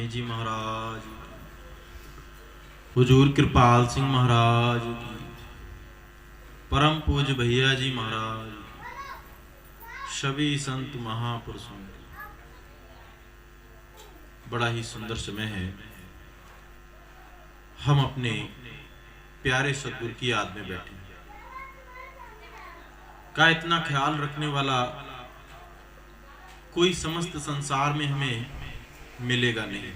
जी महाराज, हुजूर कृपाल सिंह महाराज की, परम पूज्य भैया जी महाराज, सभी संत महापुरुषों की। बड़ा ही सुंदर समय है। हम अपने प्यारे सतगुरु की याद में बैठे का इतना ख्याल रखने वाला कोई समस्त संसार में हमें मिलेगा नहीं।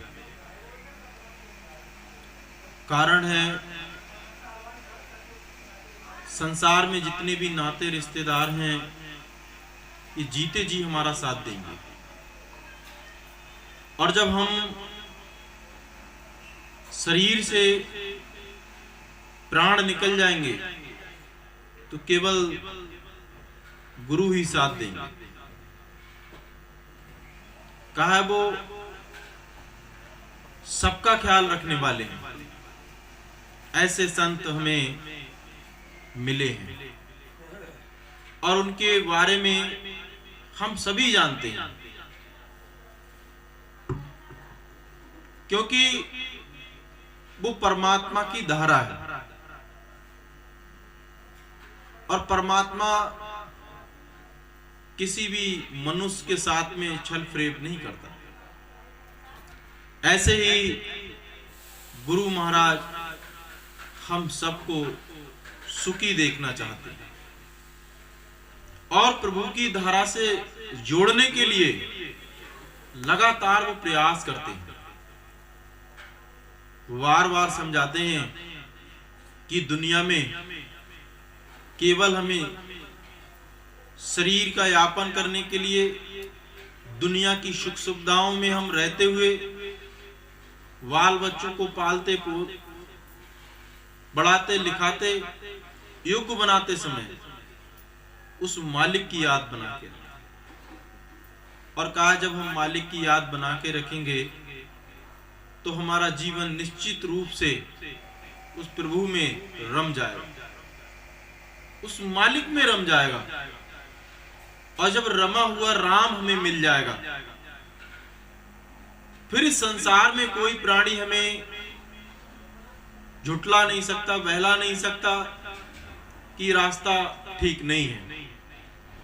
कारण है, संसार में जितने भी नाते रिश्तेदार हैं ये जीते जी हमारा साथ देंगे, और जब हम शरीर से प्राण निकल जाएंगे तो केवल गुरु ही साथ देंगे। कहा है वो सबका ख्याल रखने वाले हैं, ऐसे संत हमें मिले हैं और उनके बारे में हम सभी जानते हैं, क्योंकि वो परमात्मा की धारा है और परमात्मा किसी भी मनुष्य के साथ में छल फरेब नहीं करता। ऐसे ही गुरु महाराज हम सबको सुखी देखना चाहते हैं और प्रभु की धारा से जोड़ने के लिए लगातार वो प्रयास करते हैं। बार बार समझाते हैं कि दुनिया में केवल हमें शरीर का यापन करने के लिए, दुनिया की सुख सुविधाओं में हम रहते हुए, बाल बच्चों को पालते बढ़ाते लिखाते योग्य बनाते समय उस मालिक की याद बना के, और कहा जब हम मालिक की याद बना के रखेंगे तो हमारा जीवन निश्चित रूप से उस प्रभु में रम जाएगा, उस मालिक में रम जाएगा, और जब रमा हुआ राम हमें मिल जाएगा फिर इस संसार में कोई प्राणी हमें झुठला नहीं सकता, बहला नहीं सकता कि रास्ता ठीक नहीं है।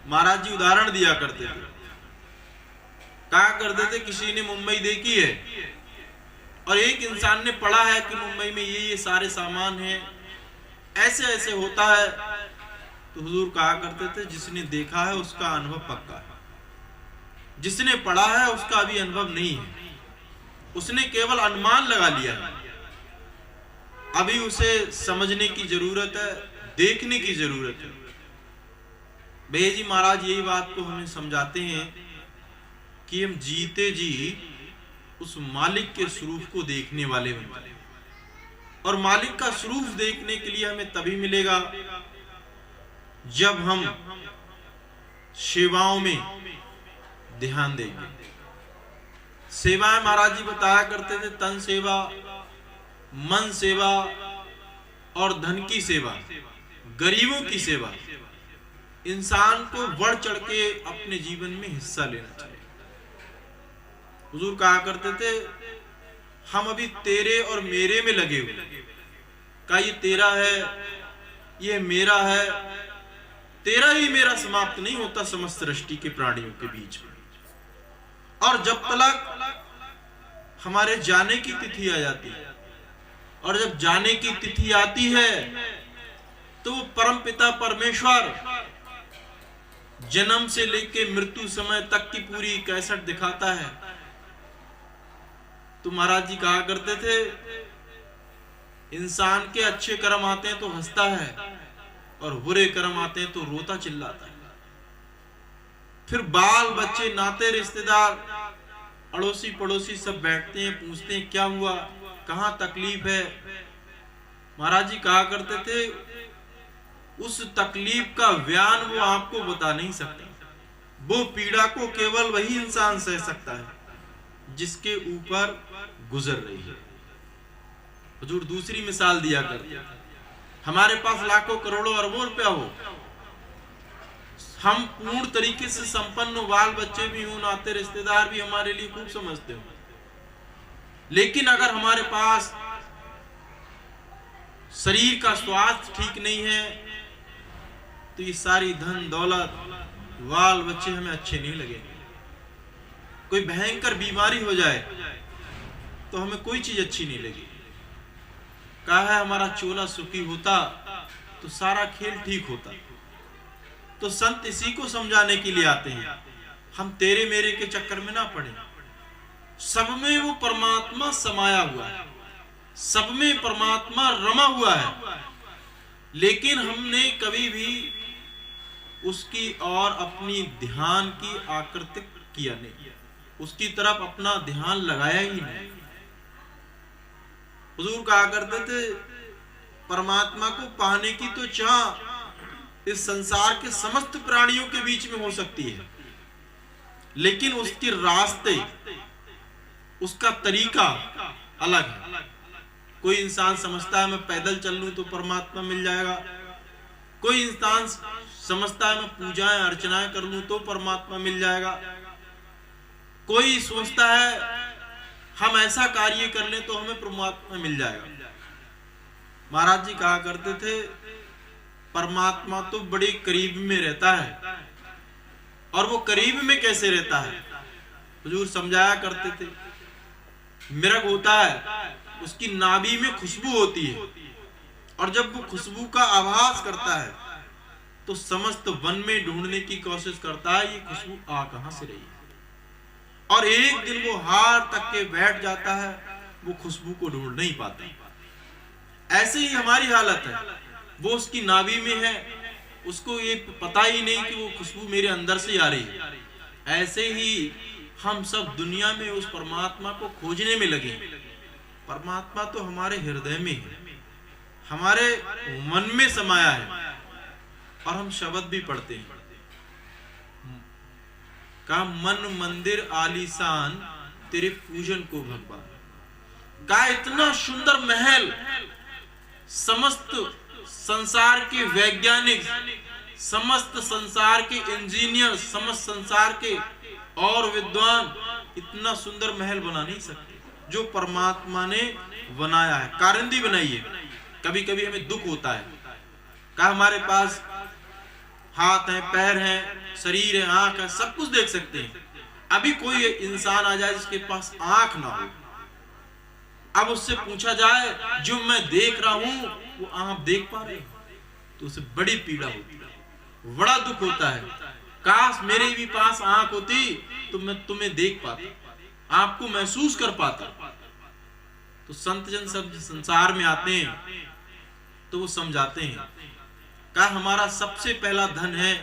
महाराज जी उदाहरण दिया करते थे, कहा करते थे किसी ने मुंबई देखी है और एक इंसान ने पढ़ा है कि मुंबई में ये सारे सामान हैं, ऐसे ऐसे होता है, तो हुजूर कहा करते थे जिसने देखा है उसका अनुभव पक्का है, जिसने पढ़ा है उसका अभी अनुभव नहीं है, उसने केवल अनुमान लगा लिया है, अभी उसे समझने की जरूरत है, देखने की जरूरत है। भैया जी महाराज यही बात को हमें समझाते हैं कि हम जीते जी उस मालिक के स्वरूप को देखने वाले बन जाए, और मालिक का स्वरूप देखने के लिए हमें तभी मिलेगा जब हम सेवाओं में ध्यान देंगे। सेवाएं महाराज जी बताया करते थे, तन सेवा, मन सेवा और धन की सेवा, गरीबों की सेवा। इंसान को बढ़ चढ़ के अपने जीवन में हिस्सा लेना चाहिए। हुजूर कहा करते थे हम अभी तेरे और मेरे में लगे हुए, का ये तेरा है, ये मेरा है, तेरा ही मेरा समाप्त नहीं होता समस्त सृष्टि के प्राणियों के बीच में। और जब तक हमारे जाने की तिथि आ जाती है, और जब जाने की तिथि आती है तो वो परम पिता परमेश्वर जन्म से लेके मृत्यु समय तक की पूरी कैसेट दिखाता है। तो महाराज जी कहा करते थे इंसान के अच्छे कर्म आते हैं तो हंसता है और बुरे कर्म आते हैं तो रोता चिल्लाता है। फिर बाल बच्चे, नाते रिश्तेदार, अड़ोसी पड़ोसी सब बैठते हैं, पूछते हैं क्या हुआ, कहां तकलीफ है। महाराज जी कहा करते थे उस तकलीफ का बयान वो आपको बता नहीं सकता, वो पीड़ा को केवल वही इंसान सह सकता है जिसके ऊपर गुजर रही है। हुजूर दूसरी मिसाल दिया करते हैं, हमारे पास लाखों करोड़ों अरबों रुपया हो, हम पूर्ण तरीके से संपन्न, बाल बच्चे भी हो, नाते रिश्तेदार भी हमारे लिए खूब समझते हो, लेकिन अगर हमारे पास शरीर का स्वास्थ्य ठीक नहीं है तो ये सारी धन दौलत बाल बच्चे हमें अच्छे नहीं लगेंगे। कोई भयंकर बीमारी हो जाए तो हमें कोई चीज अच्छी नहीं लगेगी। कहा है हमारा चोला सुखी होता तो सारा खेल ठीक होता। तो संत इसी को समझाने के लिए आते हैं, हम तेरे मेरे के चक्कर में ना पड़े। सब में वो परमात्मा समाया हुआ है, सब में परमात्मा रमा हुआ है, लेकिन हमने कभी भी उसकी और अपनी ध्यान की आकृति किया नहीं, उसकी तरफ अपना ध्यान लगाया ही नहीं। हुजूर कहा करते थे परमात्मा को पाने की तो चाह इस संसार के समस्त प्राणियों के बीच में हो सकती है, लेकिन उसके रास्ते, उसका तरीका अलग है। कोई इंसान समझता है मैं पैदल चल लूं तो परमात्मा मिल जाएगा, कोई इंसान समझता है मैं पूजाएं अर्चनाएं कर लूं तो परमात्मा मिल जाएगा, कोई सोचता है हम ऐसा कार्य कर लें तो हमें परमात्मा मिल जाएगा। महाराज जी कहा करते थे परमात्मा तो बड़े करीब में रहता है, और वो करीब में कैसे रहता है हुजूर समझाया करते थे। मिर्ग होता है, उसकी नाभि में खुशबू होती है, और जब वो खुशबू का आभास करता है तो समस्त वन में ढूंढने की कोशिश करता है ये खुशबू आ कहां से रही है, और एक दिन वो हार तक के बैठ जाता है, वो खुशबू को ढूंढ नहीं पाता। ऐसे ही हमारी हालत है, वो उसकी नाभि में है, उसको ये पता ही नहीं कि वो खुशबू मेरे अंदर से आ रही है। ऐसे ही हम सब दुनिया में उस परमात्मा को खोजने में लगे। परमात्मा तो हमारे हृदय में है, हमारे मन में समाया है, और हम शब्द भी पढ़ते हैं। का मन मंदिर आलीशान तेरे पूजन को भगवान। का इतना सुंदर महल, समस्त संसार के वैज्ञानिक, समस्त संसार के इंजीनियर, समस्त संसार के और विद्वान इतना सुंदर महल बना नहीं सकते जो परमात्मा ने बनाया है। कारिंदी बनाई है। कभी कभी हमें दुख होता है, का हमारे पास हाथ है, पैर है, शरीर है, आंख है, सब कुछ देख सकते हैं। अभी कोई इंसान आ जाए जिसके पास आंख ना हो, अब उससे पूछा जाए जो मैं देख रहा हूं वो आप देख पा रहे हो, तो उसे बड़ी पीड़ा होती है, बड़ा दुख होता है। काश मेरे भी पास आंख होती तो मैं तुम्हें देख पाता, आपको महसूस कर पाता। तो संत जन सब संसार में आते हैं तो वो समझाते हैं, का हमारा सबसे पहला धन है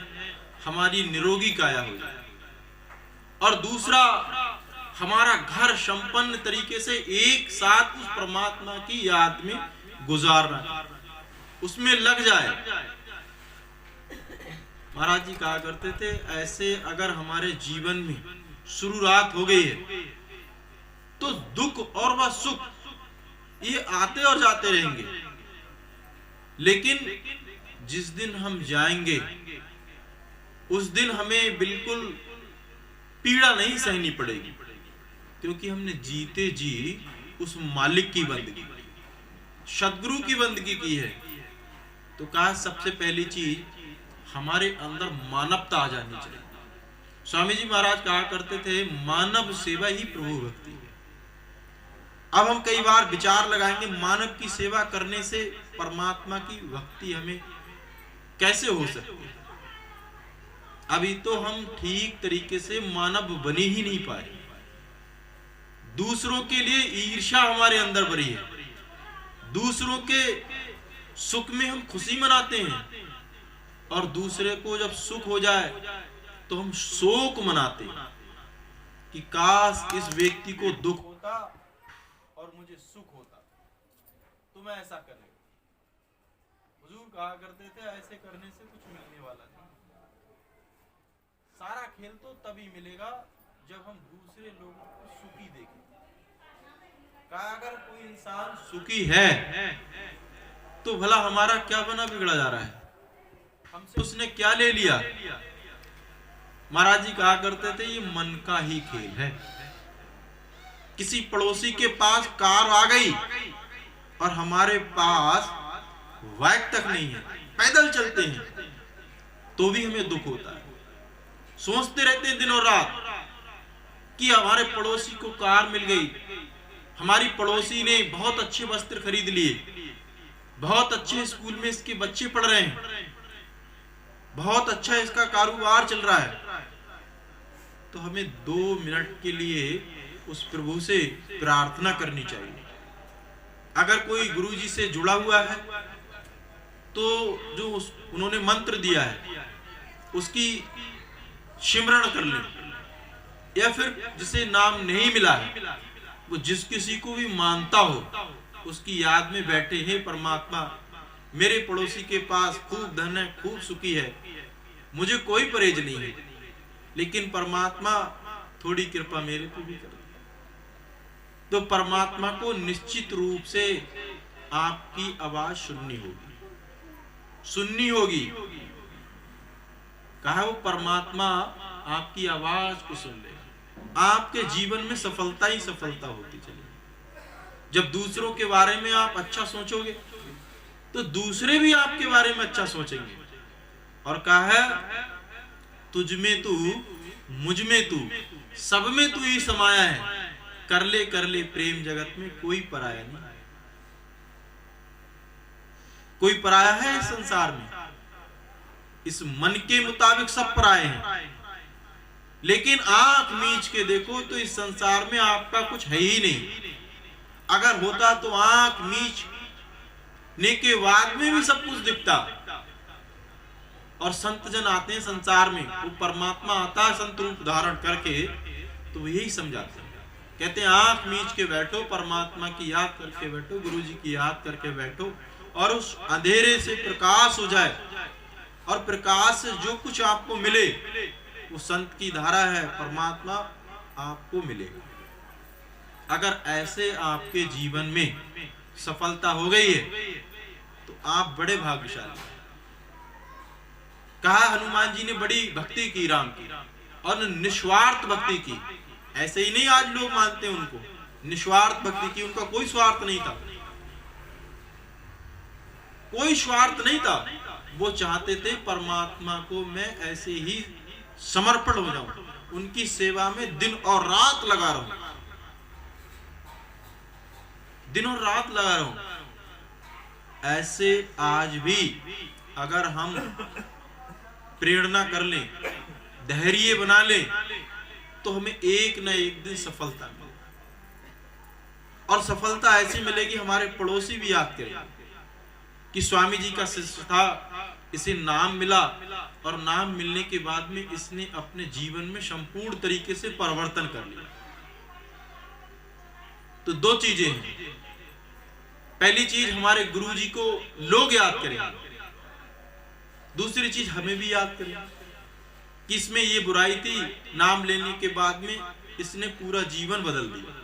हमारी निरोगी काया हो जाए, और दूसरा हमारा घर संपन्न तरीके से एक साथ उस परमात्मा की याद में गुजारना, उसमें लग जाए। महाराज जी कहा करते थे ऐसे अगर हमारे जीवन में शुरुआत हो गई है तो दुख और वह सुख ये आते और जाते रहेंगे, लेकिन जिस दिन हम जाएंगे उस दिन हमें बिल्कुल पीड़ा नहीं सहनी पड़ेगी, क्योंकि हमने जीते जी उस मालिक की बंदगी, सदगुरु की बंदगी की है। तो कहा सबसे पहली चीज हमारे अंदर मानवता आ जानी चाहिए। स्वामी जी महाराज कहा करते थे मानव सेवा ही प्रभु भक्ति है। अब हम कई बार विचार लगाएंगे मानव की सेवा करने से परमात्मा की भक्ति हमें कैसे हो सकती है। अभी तो हम ठीक तरीके से मानव बने ही नहीं पाए। दूसरों के लिए ईर्ष्या हमारे अंदर भरी है, दूसरों के सुख में हम खुशी मनाते हैं, और दूसरे को जब सुख हो जाए तो हम शोक मनाते हैं कि काश इस व्यक्ति को दुख होता और मुझे सुख होता तो मैं ऐसा कर लेता। हुजूर कहा करते थे ऐसे करने से कुछ मिलने वाला नहीं। सारा खेल तो तभी मिलेगा जब हम दूसरे लोगों को सुखी देखें। कहा अगर कोई इंसान सुखी है तो भला हमारा क्या बना बिगड़ा जा रहा है, हमसे उसने क्या ले लिया। महाराज जी कहा करते थे ये मन का ही खेल है। किसी पड़ोसी के पास कार आ गई और हमारे पास बाइक तक नहीं है, पैदल चलते हैं, तो भी हमें दुख होता है। सोचते रहते हैं दिन और रात कि हमारे पड़ोसी को कार मिल गई, हमारी पड़ोसी ने बहुत अच्छे वस्त्र खरीद लिए, बहुत अच्छे स्कूल में इसके बच्चे पढ़ रहे हैं, बहुत अच्छा इसका कारोबार चल रहा है। तो हमें 2 मिनट के लिए उस प्रभु से प्रार्थना करनी चाहिए। अगर कोई गुरुजी से जुड़ा हुआ है तो जो उन्होंने मंत्र दिया है उसकी सिमरण कर ले, या फिर जिसे नाम नहीं मिला है वो जिस किसी को भी मानता हो उसकी याद में बैठे, हे परमात्मा मेरे पड़ोसी के पास खूब धन है, खूब सुखी है, मुझे कोई परहेज नहीं है, लेकिन परमात्मा थोड़ी कृपा मेरे पे भी कर। तो परमात्मा को निश्चित रूप से आपकी आवाज सुननी होगी। कहा वो परमात्मा आपकी आवाज को सुन लेगा। आपके जीवन में सफलता ही सफलता होती चलेगी। जब दूसरों के बारे में आप अच्छा सोचोगे तो दूसरे भी आपके बारे में अच्छा सोचेंगे। और कहा है तुझ में तू, मुझ में तू, सब में तू ही समाया है, कर ले प्रेम जगत में कोई पराया नहीं। कोई पराया है इस संसार में? इस मन के मुताबिक सब पराए हैं, लेकिन आंख मीच के देखो तो इस संसार में आपका कुछ है ही नहीं। अगर होता तो आंख मीचने के बाद में भी सब कुछ दिखता। और संत जन आते हैं संसार में, वो परमात्मा आता है संत रूप धारण करके, तो वो यही समझाते हैं, कहते हैं आंख मीच के बैठो, परमात्मा की याद करके बैठो, गुरु जी की याद करके बैठो, और उस अंधेरे से प्रकाश हो जाए, और प्रकाश से जो कुछ आपको मिले वो संत की धारा है, परमात्मा आपको मिलेगा। अगर ऐसे आपके जीवन में सफलता हो गई है तो आप बड़े भाग्यशाली। कहा हनुमान जी ने बड़ी भक्ति की राम की, और निस्वार्थ भक्ति की। ऐसे ही नहीं आज लोग मानते हैं उनको, निस्वार्थ भक्ति की। उनका कोई स्वार्थ नहीं था, कोई स्वार्थ नहीं था। वो चाहते थे परमात्मा को मैं ऐसे ही समर्पण हो जाऊं, उनकी सेवा में दिन और रात लगा रहूं, दिन और रात लगा रहूं। ऐसे आज भी अगर हम प्रेरणा कर लें, धैर्य बना लें, तो हमें एक न एक दिन सफलता मिलेगी। और सफलता ऐसी मिलेगी हमारे पड़ोसी भी याद करेंगे कि स्वामी जी का शिष्य था, इसे नाम मिला, और नाम मिलने के बाद में इसने अपने जीवन में संपूर्ण तरीके से परिवर्तन कर लिया। तो 2 चीजें हैं। पहली चीज हमारे गुरु जी को लोग याद करेंगे, दूसरी चीज हमें भी याद करेंगे कि इसमें ये बुराई थी, नाम लेने के बाद में इसने पूरा जीवन बदल दिया।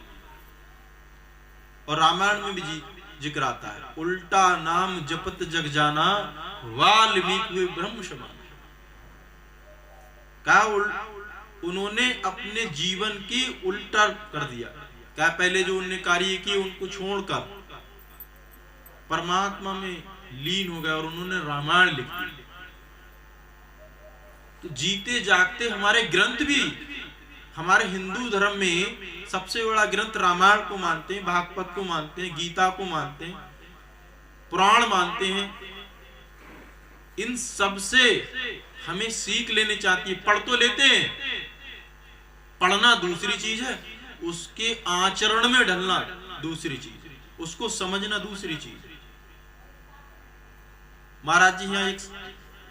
और रामायण में भी जिक्र आता है, उल्टा नाम जपत जग जाना, वाल्मीकि हुए ब्रह्म समान। कहा उन्होंने अपने जीवन की उल्टा कर दिया। क्या पहले जो उन्होंने कार्य किए उनको छोड़कर परमात्मा में लीन हो गए और उन्होंने रामायण लिख दी। तो जीते जागते हमारे ग्रंथ भी, हमारे हिंदू धर्म में सबसे बड़ा ग्रंथ रामायण को मानते हैं, भागवत को मानते हैं, गीता को मानते हैं, पुराण मानते हैं। इन सब से हमें सीख लेनी चाहिए। पढ़ तो लेते हैं, पढ़ना दूसरी चीज है, उसके आचरण में ढलना दूसरी चीज, उसको समझना दूसरी चीज। महाराज जी यहाँ एक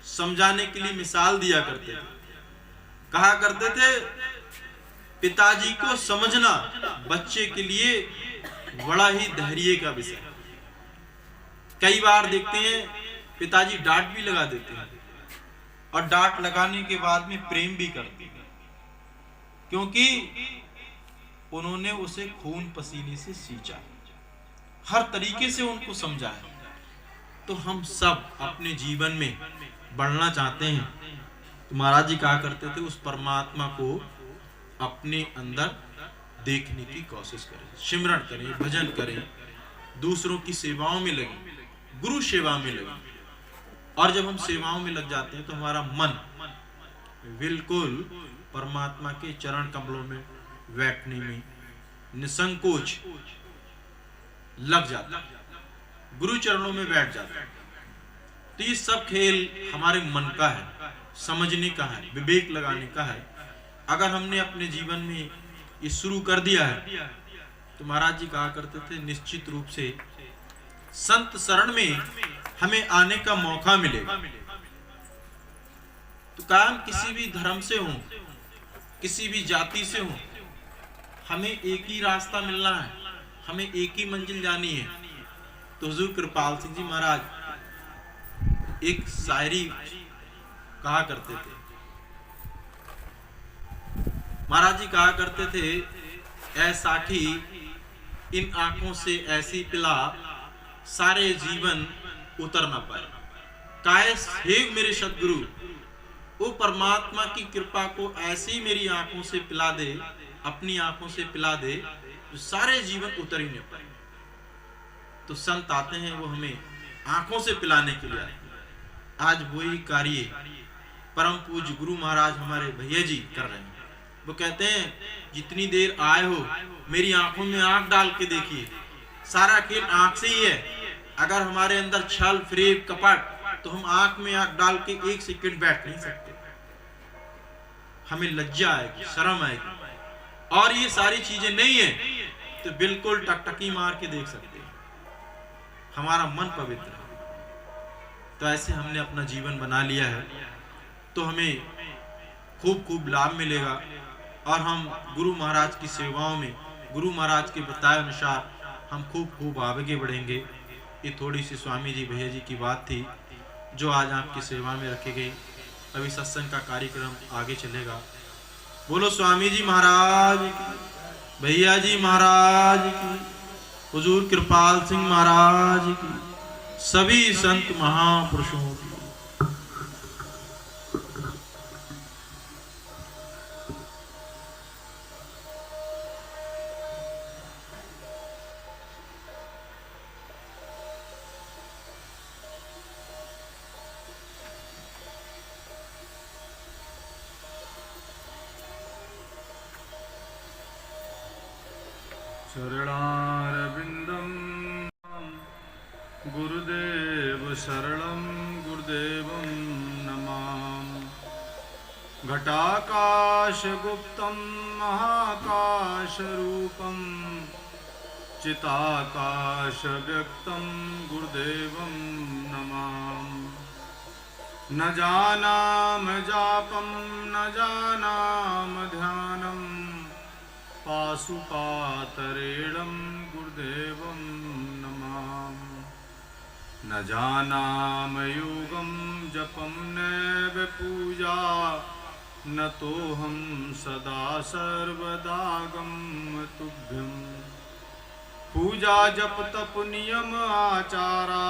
समझाने के लिए मिसाल दिया करते थे, कहा करते थे पिताजी को समझना बच्चे के लिए बड़ा ही धैर्य का विषय। कई बार देखते हैं पिताजी डांट भी लगा देते हैं, और डांट लगाने के बाद में प्रेम भी करते हैं, क्योंकि उन्होंने उसे खून पसीने से सींचा, हर तरीके से उनको समझा है। तो हम सब अपने जीवन में बढ़ना चाहते हैं, तो महाराज जी कहा करते थे उस परमात्मा को अपने अंदर देखने की कोशिश करें, सिमरन करें, भजन करें, दूसरों की सेवाओं में लगें, गुरु सेवा में लगें। और जब हम सेवाओं में लग जाते हैं तो हमारा मन बिल्कुल परमात्मा के चरण कमलों में बैठने में निसंकोच लग जाता है, गुरु चरणों में बैठ जाता है। तो ये सब खेल हमारे मन का है, समझने का है, विवेक लगाने का है। अगर हमने अपने जीवन में ये शुरू कर दिया है तो महाराज जी कहा करते थे निश्चित रूप से संत शरण में हमें आने का मौका मिलेगा। तो काम किसी भी धर्म से हो, किसी भी जाति से हो, हमें एक ही रास्ता मिलना है, हमें एक ही मंजिल जानी है। तो हुजूर कृपाल सिंह जी महाराज एक शायरी कहा करते थे। महाराज जी कहा करते थे, ऐ साखी इन आंखों से ऐसी पिला सारे जीवन उतर न पाए। काश हे मेरे सदगुरु वो परमात्मा की कृपा को ऐसी मेरी आंखों से पिला दे, अपनी आंखों से पिला दे, जो सारे जीवन उतर ही न पाए। तो संत आते हैं, वो हमें आंखों से पिलाने के लिए आते हैं। आज वही कार्य परम पूज्य गुरु महाराज हमारे भैया जी कर रहे हैं। वो कहते हैं जितनी देर आए हो मेरी आंखों में आंख डाल के देखिए, सारा खेल आंख से ही है। अगर हमारे अंदर छल फरेब कपट, तो हम आंख में आंख डाल के एक सेकंड बैठ नहीं सकते। हमें लज्जा आएगी, शर्म आएगी। और ये सारी चीजें नहीं है तो बिल्कुल टकटकी मार के देख सकते हैं, हमारा मन पवित्र है। तो ऐसे हमने अपना जीवन बना लिया है तो हमें खूब खूब लाभ मिलेगा और हम गुरु महाराज की सेवाओं में, गुरु महाराज के बताए अनुसार हम खूब खूब आगे बढ़ेंगे। ये थोड़ी सी स्वामी जी भैया जी की बात थी जो आज आपकी सेवा में रखी गई। अभी सत्संग का कार्यक्रम आगे चलेगा। बोलो स्वामी जी महाराज की, भैया जी महाराज की, हुजूर कृपाल सिंह महाराज की, सभी संत महापुरुषों की। शरणारविंदं गुरुदेव शरणं गुरुदेवं नमामि। घटाकाशगुप्तं महाकाशरूपं चिताकाशव्यक्तं गुरुदेवं नमामि। न जानाम जापं न जानाम ध्यानम् पाशुपातरेणं गुरुदेवं नमामि। न जानाम योगं जपं नैव पूजा न तोऽहं सदा सर्वदागं तुभ्यं। पूजा जप तप नियम आचारा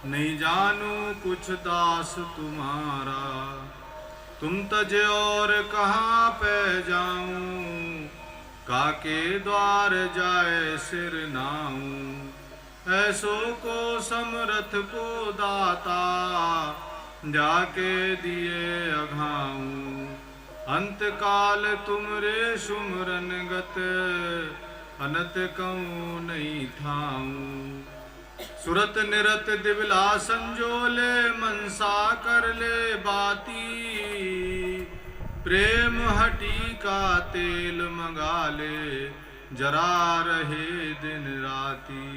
नहीं जानू कुछ दास तुम्हारा। तुम तजे और कहाँ पे जाऊं काके द्वार जाए सिर नाऊं। ऐसो को समरथ को दाता जाके दिए अघाऊं। अंत काल तुमरे सुमरन गत अनत कहूँ नहीं थाऊं। सुरत निरत दिवला संजोले मनसा कर ले बाती। प्रेम हटी का तेल मंगा ले जरा रहे दिन राती।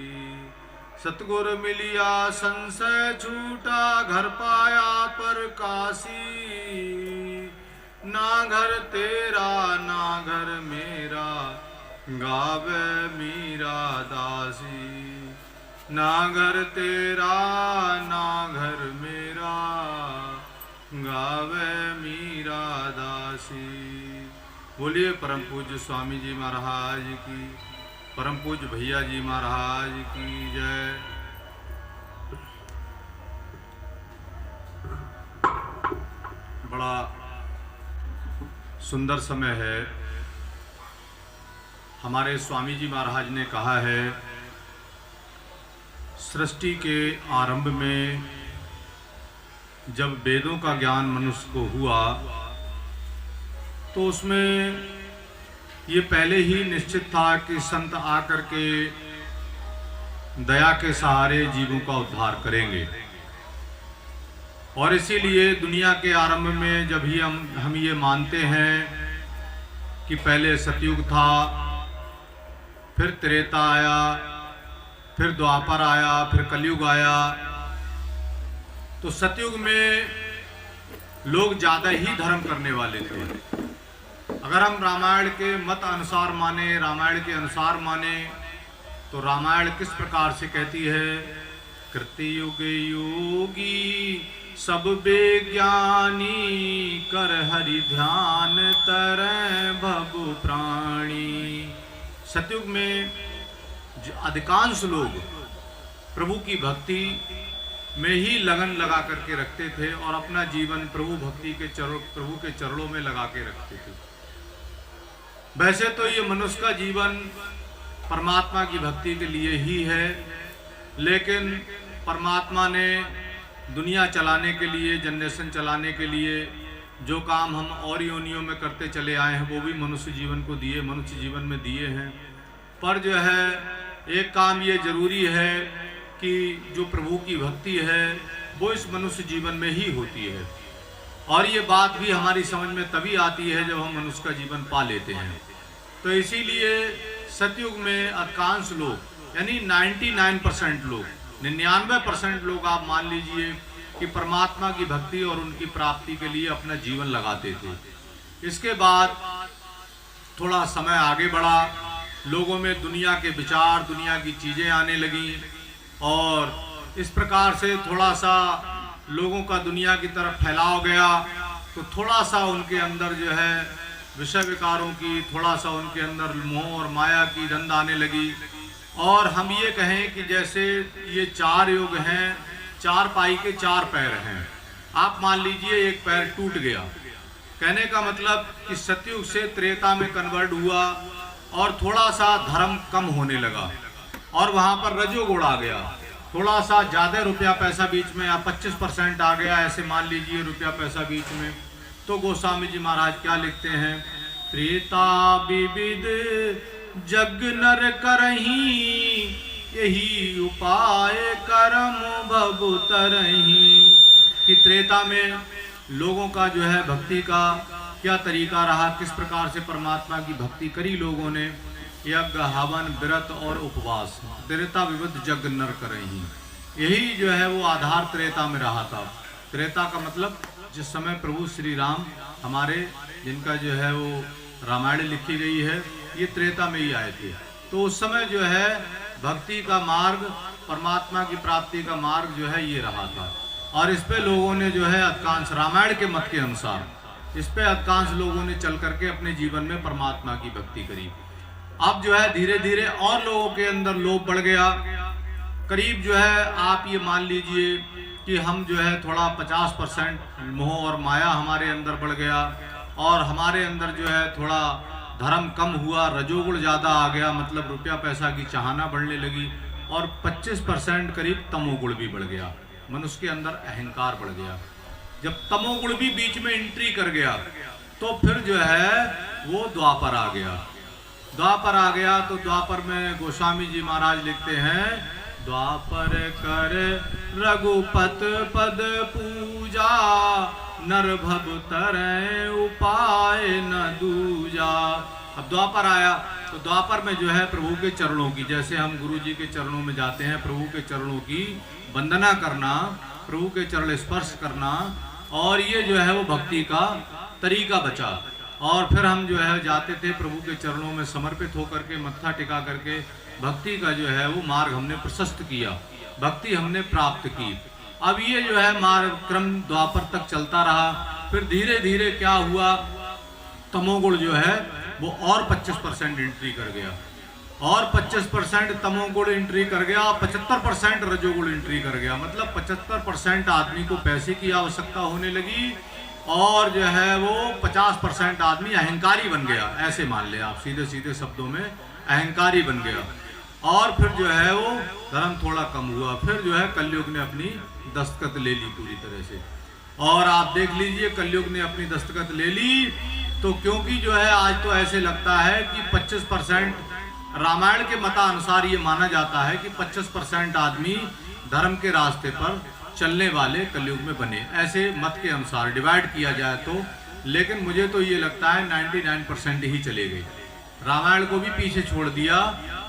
सतगुर मिलिया संशय छूटा घर पाया पर काशी। ना घर तेरा ना घर मेरा गावे मीरा दासी। ना घर तेरा ना घर मेरा गावे मीरा दासी। बोलिए परम पूज्य स्वामी जी महाराज की, परम पूज्य भैया जी महाराज की जय। बड़ा सुंदर समय है हमारे स्वामी जी महाराज ने कहा है, सृष्टि के आरंभ में जब वेदों का ज्ञान मनुष्य को हुआ तो उसमें ये पहले ही निश्चित था कि संत आकर के दया के सहारे जीवों का उद्धार करेंगे। और इसीलिए दुनिया के आरंभ में जब ही हम ये मानते हैं कि पहले सतयुग था, फिर त्रेता आया, फिर द्वापर आया, फिर कलयुग आया, तो सतयुग में लोग ज़्यादा ही धर्म करने वाले थे। अगर हम रामायण के मत अनुसार माने, रामायण के अनुसार माने, तो रामायण किस प्रकार से कहती है, कृतयुग योगी सब बेज्ञानी, कर हरि ध्यान तरह भव प्राणी। सतयुग में अधिकांश लोग प्रभु की भक्ति में ही लगन लगा करके रखते थे और अपना जीवन प्रभु के चरणों में लगा के रखते थे। वैसे तो ये मनुष्य का जीवन परमात्मा की भक्ति के लिए ही है, लेकिन परमात्मा ने दुनिया चलाने के लिए, जनरेशन चलाने के लिए जो काम हम और योनियों में करते चले आए हैं वो भी मनुष्य जीवन को दिए, मनुष्य जीवन में दिए हैं। पर जो है एक काम ये जरूरी है कि जो प्रभु की भक्ति है वो इस मनुष्य जीवन में ही होती है। और ये बात भी हमारी समझ में तभी आती है जब हम मनुष्य का जीवन पा लेते हैं। तो इसीलिए सतयुग में अधिकांश लोग यानी 99% लोग, 99% लोग आप मान लीजिए कि परमात्मा की भक्ति और उनकी प्राप्ति के लिए अपना जीवन लगाते थे। इसके बाद थोड़ा समय आगे बढ़ा, लोगों में दुनिया के विचार, दुनिया की चीज़ें आने लगी और इस प्रकार से थोड़ा सा लोगों का दुनिया की तरफ फैलाव गया। तो थोड़ा सा उनके अंदर जो है विषय विकारों की, थोड़ा सा उनके अंदर मोह और माया की गंध आने लगी। और हम ये कहें कि जैसे ये 4 युग हैं, 4 पाई के 4 पैर हैं। आप मान लीजिए एक पैर टूट गया, कहने का मतलब कि सतयुग से त्रेता में कन्वर्ट हुआ और थोड़ा सा धर्म कम होने लगा और वहाँ पर रजोगुण आ गया, थोड़ा सा ज़्यादा रुपया पैसा बीच में या 25% आ गया, ऐसे मान लीजिए रुपया पैसा बीच में। तो गोस्वामी जी महाराज क्या लिखते हैं, त्रेता विविध जग नर करही, यही उपाय कर्म भव तरही। कि त्रेता में लोगों का जो है भक्ति का क्या तरीका रहा, किस प्रकार से परमात्मा की भक्ति करी लोगों ने, यज्ञ हवन व्रत और उपवास, त्रेता विविध जग नर करही, यही जो है वो आधार त्रेता में रहा था। त्रेता का मतलब जिस समय प्रभु श्री राम हमारे, जिनका जो है वो रामायण लिखी गई है, ये त्रेता में ही आए थे। तो उस समय जो है भक्ति का मार्ग, परमात्मा की प्राप्ति का मार्ग जो है ये रहा था। और इस पे लोगों ने जो है अधिकांश, रामायण के मत के अनुसार इस पे अधिकांश लोगों ने चल करके अपने जीवन में परमात्मा की भक्ति करी। अब जो है धीरे धीरे और लोगों के अंदर लोभ बढ़ गया। करीब जो है आप ये मान लीजिए कि हम जो है थोड़ा 50% मोह और माया हमारे अंदर बढ़ गया और हमारे अंदर जो है थोड़ा धर्म कम हुआ, रजोगुण ज़्यादा आ गया, मतलब रुपया पैसा की चाहना बढ़ने लगी और 25% करीब तमोगुण भी बढ़ गया, मनुष्य के अंदर अहंकार बढ़ गया। जब तमोगुण भी बीच में एंट्री कर गया तो फिर जो है वो द्वापर आ गया। द्वापर आ गया तो द्वापर में गोस्वामी जी महाराज लिखते हैं, द्वापर कर रघुपत पद पूजा, नर भव तरह उपाय न दूजा। अब द्वापर आया तो द्वापर में जो है प्रभु के चरणों की, जैसे हम गुरु जी के चरणों में जाते हैं, प्रभु के चरणों की वंदना करना, प्रभु के चरण स्पर्श करना, और ये जो है वो भक्ति का तरीका बचा। और फिर हम जो है जाते थे प्रभु के चरणों में समर्पित होकर के, मत्था टिका करके भक्ति का जो है वो मार्ग हमने प्रशस्त किया, भक्ति हमने प्राप्त की। अब ये जो है मार्ग क्रम द्वापर तक चलता रहा। फिर धीरे धीरे क्या हुआ, तमोगुण जो है वो और 25% एंट्री कर गया, और 25% तमोगुण एंट्री कर गया, 75% रजोगुण एंट्री कर गया। मतलब 75% आदमी को पैसे की आवश्यकता होने लगी और जो है वो 50% आदमी अहंकारी बन गया। ऐसे मान ले आप सीधे सीधे शब्दों में अहंकारी बन गया, और फिर जो है वो धर्म थोड़ा कम हुआ। फिर जो है कलयुग ने अपनी दस्तखत ले ली पूरी तरह से। और आप देख लीजिए कलयुग ने अपनी दस्तखत ले ली, तो क्योंकि जो है आज तो ऐसे लगता है कि 25% रामायण के मतानुसार ये माना जाता है कि 25% आदमी धर्म के रास्ते पर चलने वाले कलयुग में बने, ऐसे मत के अनुसार डिवाइड किया जाए तो। लेकिन मुझे तो ये लगता है 99% ही चले गए, रामायण को भी पीछे छोड़ दिया।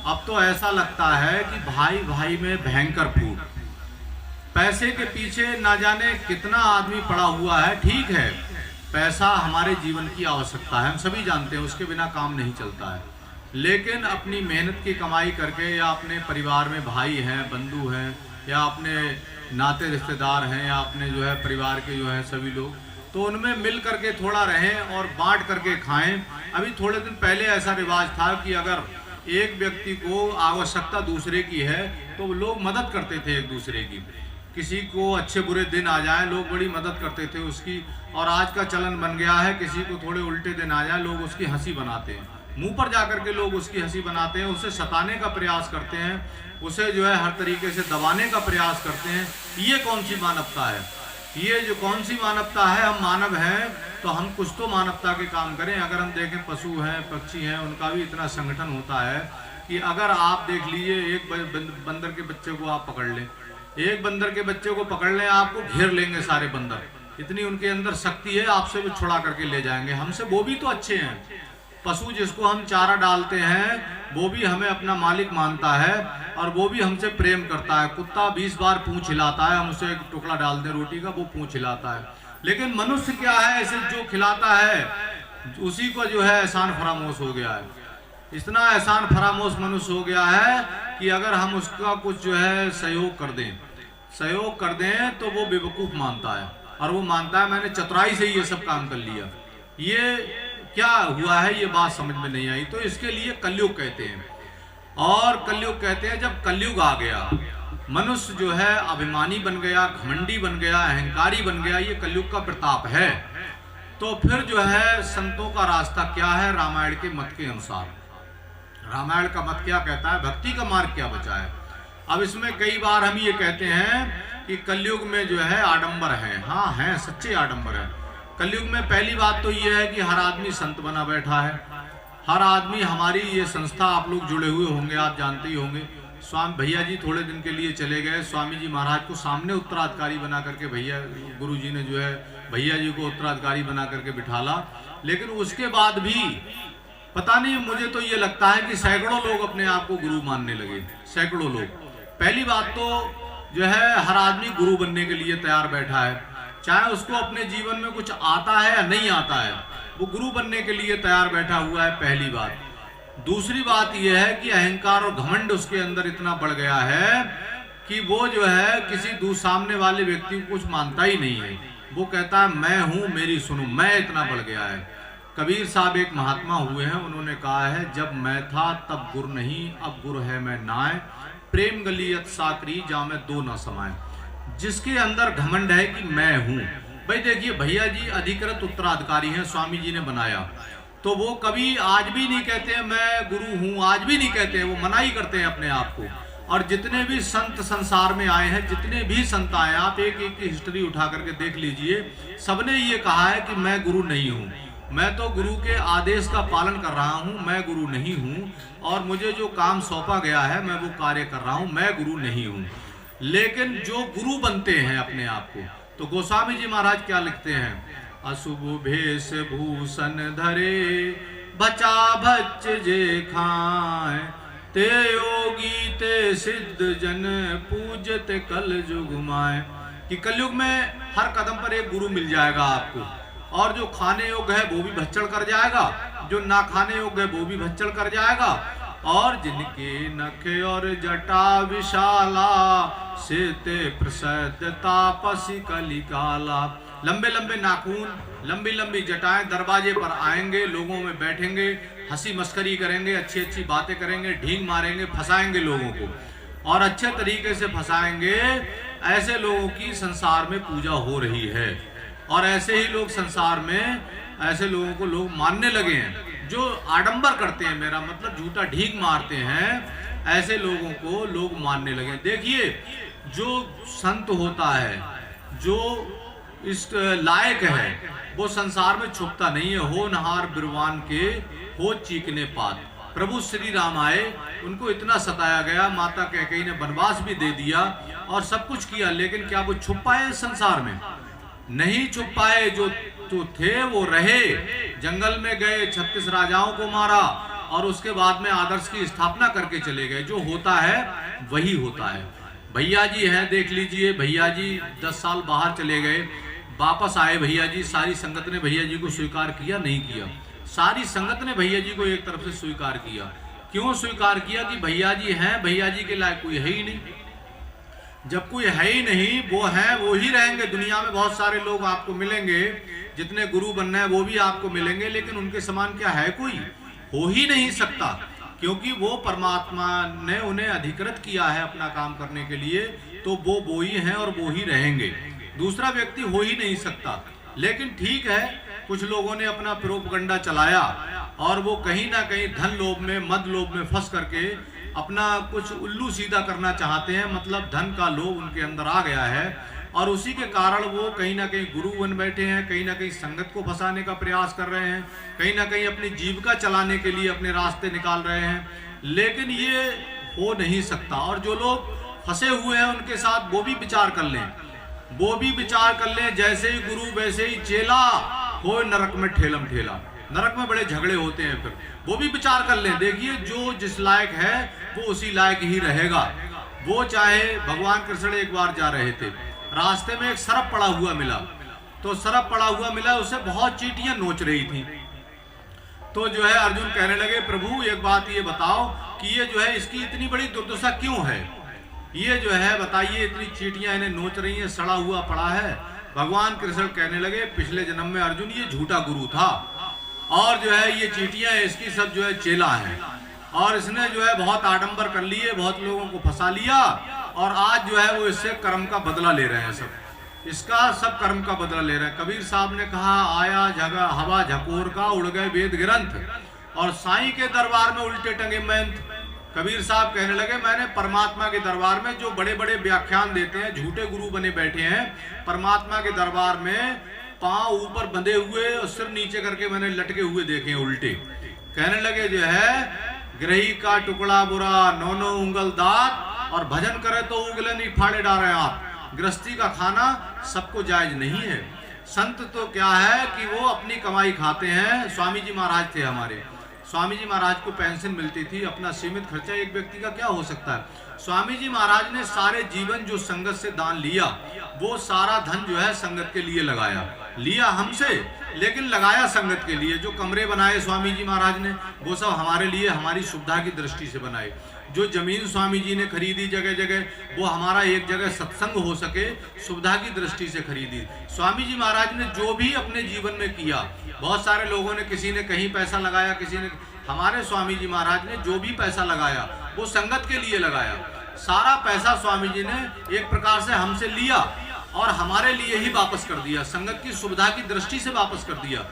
अब तो ऐसा लगता है कि भाई भाई में भयंकर फूट, पैसे के पीछे ना जाने कितना आदमी पड़ा हुआ है। ठीक है, पैसा हमारे जीवन की आवश्यकता है, हम सभी जानते हैं, उसके बिना काम नहीं चलता है। लेकिन अपनी मेहनत की कमाई करके, या अपने परिवार में भाई हैं, बंधु हैं, या अपने नाते रिश्तेदार हैं, या अपने जो है परिवार के जो है सभी लोग, तो उनमें मिल करके थोड़ा रहें और बांट करके खाएं। अभी थोड़े दिन पहले ऐसा रिवाज था कि अगर एक व्यक्ति को आवश्यकता दूसरे की है तो लोग मदद करते थे एक दूसरे की। किसी को अच्छे बुरे दिन आ जाए लोग बड़ी मदद करते थे उसकी। और आज का चलन बन गया है किसी को थोड़े उल्टे दिन आ जाए लोग उसकी हंसी बनाते हैं, मुंह पर जाकर के लोग उसकी हंसी बनाते हैं, उसे सताने का प्रयास करते हैं, उसे जो है हर तरीके से दबाने का प्रयास करते हैं। ये कौन सी मानवता है? ये जो कौन सी मानवता है? हम मानव हैं तो हम कुछ तो मानवता के काम करें। अगर हम देखें पशु हैं, पक्षी हैं, उनका भी इतना संगठन होता है कि अगर आप देख लीजिए एक बंदर के बच्चे को आप पकड़ लें, एक बंदर के बच्चे को पकड़ लें, आपको घेर लेंगे सारे बंदर, इतनी उनके अंदर शक्ति है, आपसे भी छुड़ा करके ले जाएंगे। हमसे वो भी तो अच्छे हैं। पशु जिसको हम चारा डालते हैं वो भी हमें अपना मालिक मानता है और वो भी हमसे प्रेम करता है। कुत्ता 20 बार पूंछ हिलाता है, हम उसे एक टुकड़ा डाल दें रोटी का, वो पूंछ हिलाता है। लेकिन मनुष्य क्या है, ऐसे जो खिलाता है उसी को जो है एहसान फरामोश हो गया है। इतना एहसान फरामोश मनुष्य हो गया है कि अगर हम उसका कुछ जो है सहयोग कर दें तो वो बेवकूफ़ मानता है, और वो मानता है मैंने चतुराई से ये सब काम कर लिया। ये क्या हुआ है ये बात समझ में नहीं आई। तो इसके लिए कलयुग कहते हैं। और कलयुग कहते हैं जब कलयुग आ गया, मनुष्य जो है अभिमानी बन गया, घमंडी बन गया, अहंकारी बन गया, ये कलयुग का प्रताप है। तो फिर जो है संतों का रास्ता क्या है? रामायण के मत के अनुसार, रामायण का मत क्या कहता है, भक्ति का मार्ग क्या बचा है। अब इसमें कई बार हम ये कहते हैं कि कलयुग में जो है आडंबर है। हाँ है, सच्चे आडंबर है। कलयुग में पहली बात तो ये है कि हर आदमी संत बना बैठा है, हर आदमी। हमारी ये संस्था आप लोग जुड़े हुए होंगे, आप जानते ही होंगे। स्वामी भैया जी थोड़े दिन के लिए चले गए, स्वामी जी महाराज को सामने उत्तराधिकारी बना करके भैया गुरु जी ने जो है भैया जी को उत्तराधिकारी बना करके बिठाला। लेकिन उसके बाद भी पता नहीं, मुझे तो ये लगता है कि सैकड़ों लोग अपने आप को गुरु मानने लगे, सैकड़ों लोग। पहली बात तो जो है हर आदमी गुरु बनने के लिए तैयार बैठा है, चाहे उसको अपने जीवन में कुछ आता है या नहीं आता है, वो गुरु बनने के लिए तैयार बैठा हुआ है, पहली बात। दूसरी बात यह है कि अहंकार और घमंड उसके अंदर इतना बढ़ गया है कि वो जो है किसी सामने वाले व्यक्ति को कुछ मानता ही नहीं है। वो कहता है मैं हूं, मेरी सुनो, मैं इतना बढ़ गया है। कबीर साहब एक महात्मा हुए हैं, उन्होंने कहा है जब मैं था तब गुर नहीं, अब गुर है मैं नाय, प्रेम गलियत साकरी जामे दो न समाए। जिसके अंदर घमंड है कि मैं हूं। भाई देखिए भैया जी अधिकृत उत्तराधिकारी हैं, स्वामी जी ने बनाया, तो वो कभी आज भी नहीं कहते हैं मैं गुरु हूं, आज भी नहीं कहते हैं, वो मना ही करते हैं अपने आप को। और जितने भी संत संसार में आए हैं, जितने भी संत आए, आप एक एक की हिस्ट्री उठा करके देख लीजिए, सबने ये कहा है कि मैं गुरु नहीं हूं, मैं तो गुरु के आदेश का पालन कर रहा हूं, मैं गुरु नहीं हूं, और मुझे जो काम सौंपा गया है मैं वो कार्य कर रहा हूं, मैं गुरु नहीं हूं। लेकिन जो गुरु बनते हैं अपने आप को, तो गोस्वामी जी महाराज क्या लिखते हैं, अशुभ भेष भूषण धरे बचा भच जे खाए, ते योगी ते सिद्ध जन पूजत कल जुग माए। कि कलयुग में हर कदम पर एक गुरु मिल जाएगा आपको, और जो खाने योग्य है वो भी भच्चड़ कर जाएगा, जो ना खाने योग्य है वो भी भच्चड़ कर जाएगा। और जिनके नख और जटा विशाला, सेते प्रसिद्ध तापसी कलिकाला। लंबे लंबे नाखून, लंबी लंबी जटाएं, दरवाजे पर आएंगे, लोगों में बैठेंगे, हंसी मस्करी करेंगे, अच्छी अच्छी बातें करेंगे, ढींग मारेंगे, फंसाएंगे लोगों को, और अच्छे तरीके से फंसाएंगे। ऐसे लोगों की संसार में पूजा हो रही है, और ऐसे ही लोग संसार में, ऐसे लोगों को लोग मानने लगे हैं। जो आडंबर करते हैं, मेरा मतलब झूठा ढीक मारते हैं, ऐसे लोगों को लोग मानने लगे। देखिए, जो संत होता है, जो इस लायक है, वो संसार में छुपता नहीं है। हो नहार बिरवान के हो चीकने पात। प्रभु श्री राम आए, उनको इतना सताया गया, माता कैकेयी ने वनवास भी दे दिया और सब कुछ किया, लेकिन क्या वो छुप पाए इस संसार में? नहीं छुप पाए। जो तो थे वो रहे, जंगल में गए, 36 राजाओं को मारा और उसके बाद में आदर्श की स्थापना करके चले गए। जो होता है वही होता है। भैया जी हैं, देख लीजिए, भैया जी 10 साल बाहर चले गए, वापस आए भैया जी, सारी संगत ने भैया जी को स्वीकार किया? नहीं किया। सारी संगत ने भैया जी को एक तरफ से स्वीकार किया। क्यों स्वीकार किया? कि भैया जी हैं, भैया जी के लायक कोई है ही नहीं। जब कोई है ही नहीं, वो हैं, वो ही रहेंगे। दुनिया में बहुत सारे लोग आपको मिलेंगे, जितने गुरु बनना है वो भी आपको मिलेंगे, लेकिन उनके समान क्या है? कोई हो ही नहीं सकता, क्योंकि वो परमात्मा ने उन्हें अधिकृत किया है अपना काम करने के लिए, तो वो ही हैं और वो ही रहेंगे। दूसरा व्यक्ति हो ही नहीं सकता। लेकिन ठीक है, कुछ लोगों ने अपना प्रोपगंडा चलाया और वो कहीं ना कहीं धन लोभ में, मद लोभ में फंस करके अपना कुछ उल्लू सीधा करना चाहते हैं। मतलब धन का लोभ उनके अंदर आ गया है और उसी के कारण वो कहीं ना कहीं गुरु बन बैठे हैं, कहीं ना कहीं संगत को फंसाने का प्रयास कर रहे हैं, कहीं ना कहीं अपनी जीविका चलाने के लिए अपने रास्ते निकाल रहे हैं। लेकिन ये हो नहीं सकता। और जो लोग फंसे हुए हैं उनके साथ वो भी विचार कर लें, वो भी विचार कर लें। जैसे ही गुरु वैसे ही चेला, हो नरक में ठेलम ठेला। नरक में बड़े झगड़े होते हैं, फिर वो भी विचार कर लें। देखिए, जो जिस लायक है वो उसी लायक ही रहेगा। वो चाहे भगवान कृष्ण एक बार जा रहे थे, रास्ते में एक सरप पड़ा हुआ मिला, तो सरप पड़ा हुआ मिला, उससे बहुत चींटियां नोच रही थी। तो जो है अर्जुन कहने लगे, प्रभु एक बात ये बताओ कि ये जो है इसकी इतनी बड़ी दुर्दशा क्यों है? ये जो है बताइए, इतनी चींटियां इन्हें नोच रही हैं, सड़ा हुआ पड़ा है। भगवान कृष्ण कहने लगे, पिछले जन्म में अर्जुन ये झूठा गुरु था और जो है ये चींटियां इसकी सब जो है चेला है, और इसने जो है बहुत आडंबर कर लिए, बहुत लोगों को फंसा लिया और आज जो है वो इससे कर्म का बदला ले रहे हैं। सब इसका सब कर्म का बदला ले रहे हैं। कबीर साहब ने कहा, आया जगह हवा झकोर का, उड़ गए वेद ग्रंथ और साईं के दरबार में उल्टे टंगे मंत्र। कबीर साहब कहने लगे, मैंने परमात्मा के दरबार में जो बड़े बड़े व्याख्यान देते हैं, झूठे गुरु बने बैठे हैं, परमात्मा के दरबार में पांव ऊपर बंधे हुए और सिर नीचे करके मैंने लटके हुए देखे हैं उल्टे। कहने लगे जो है, ग्रही का टुकड़ा बुरा, 9 उंगल दांत और भजन करे तो उंगले नहीं फाड़े डाले आप। गृहस्थी का खाना सबको जायज नहीं है। संत तो क्या है कि वो अपनी कमाई खाते हैं। स्वामी जी महाराज थे हमारे, स्वामी जी महाराज को पेंशन मिलती थी, अपना सीमित खर्चा एक व्यक्ति का क्या हो सकता है। स्वामी जी महाराज ने सारे जीवन जो संगत से दान लिया, वो सारा धन जो है संगत के लिए लगाया। लिया हमसे, लेकिन लगाया संगत के लिए। जो कमरे बनाए स्वामी जी महाराज ने, वो सब हमारे लिए, हमारी सुविधा की दृष्टि से बनाए। जो जमीन स्वामी जी ने खरीदी जगह जगह, वो हमारा एक जगह सत्संग हो सके, सुविधा की दृष्टि से खरीदी। स्वामी जी महाराज ने जो भी अपने जीवन में किया, बहुत सारे लोगों ने, किसी ने कहीं पैसा लगाया, किसी ने, हमारे स्वामी जी महाराज ने जो भी पैसा लगाया वो संगत के लिए लगाया। सारा पैसा स्वामी जी ने एक प्रकार से हमसे लिया और हमारे लिए ही वापस कर दिया, संगत की सुविधा की दृष्टि से वापस कर दिया।